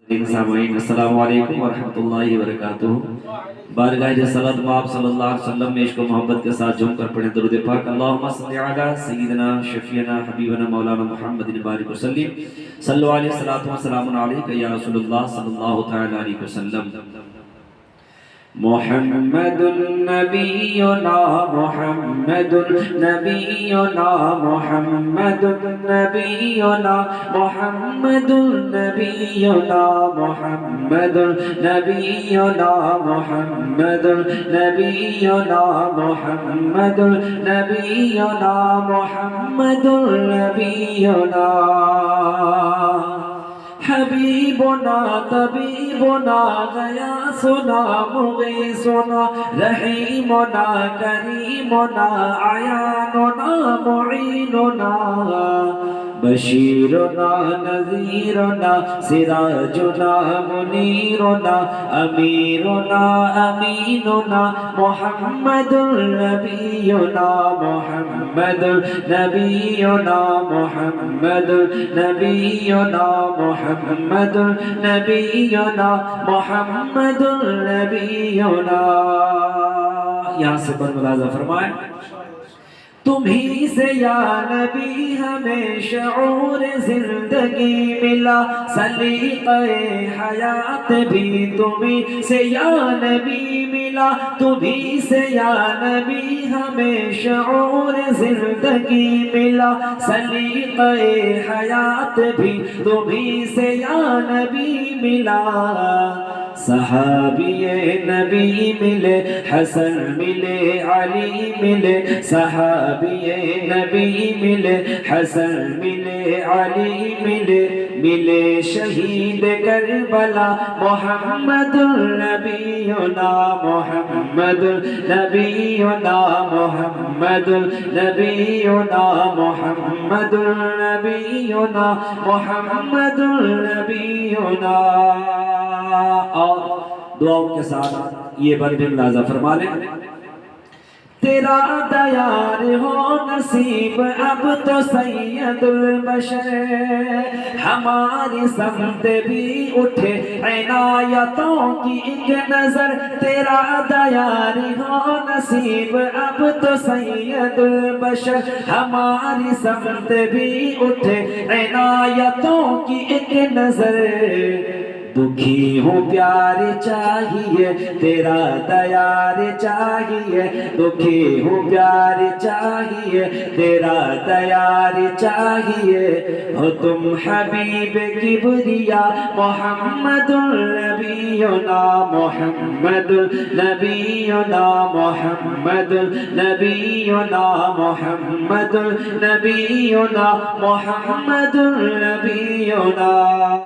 सामईन अस्सलामु अलैकुम व रहमतुल्लाहि व बरकातुहू। बारगाह रिसालत में आप सल्लल्लाहु अलैहि वसल्लम में इश्क मोहब्बत के साथ झूमकर पढ़ें दुरूद पाक। अल्लाहुम्मा सल्लि अला सय्यिदिना शफीना हबीबना मौलाना मुहम्मदिन बारिक वसल्लिम सल्लल्लाहु अलैहि सलातु व सलामुन अलैका या रसूलुल्लाह सल्लल्लाहु तआला अलैहि वसल्लम। मुहम्मदुन नबियुना मुहम्मदुन नबियुना मुहम्मदुन नबियुना मुहम्मदुन नबियुना मुहम्मदुन नबियुना मुहम्मदुन नबियुना मुहम्मदुन नबियुना मुहम्मदुन नबियुना हबीबुना तबीबुना गयासुना मुगीसुना रहीमुना करीमुना अयानुना मुईनुना बशीरुना नज़ीरुना सिराजुना मुनीरुना अमीरुना अमीनुना मुहम्मदुन नबियुना मुहम्मदुन नबियुना मुहम्मदुन नबियुना मुहम्मदुन नबियुना मुहम्मदुन नबियुना। यहाँ से पर मुलाज़ा फरमाए, तुम्ही से या नबी हमें शऊर जिंदगी मिला, सलीक़े हयात भी तुम्ही से या नबी मिला। तुम्ही से या नबी हमें शऊर जिंदगी मिला, सलीक़े हयात भी तुम्ही से या नबी मिला। सहाबिये नबी मिले, हसन मिले, अली मिले। सहाबिये नबी मिले, हसन मिले, अली मिले। मिले शहीद करबला मुहम्मदुन नबियुना मुहम्मदुन नबियुना मुहम्मदुन नबियुना मुहम्मदुन नबियुना मुहम्मदुन नबियुना। और दुआओं के साथ ये बंदे मुलाज़ा फरमा लें। तेरा दयार हो नसीब अब तो सैयदुल बशर, हमारी समत भी उठे इनायतों की एक नजर। तेरा दयार हो नसीब अब तो सैयदुल बशर, हमारी समत भी उठे इनायतों की एक नजर। दुखी हूँ प्यार चाहिए, तेरा दयार चाहिए। दुखी हूँ प्यार चाहिए, तेरा दयार चाहिए। हो तुम हबीब किबरिया मुहम्मदुन नबियुना मुहम्मदुन नबियुना मुहम्मदुन नबियुना मुहम्मदुन नबियुना मुहम्मदुन नबियुना।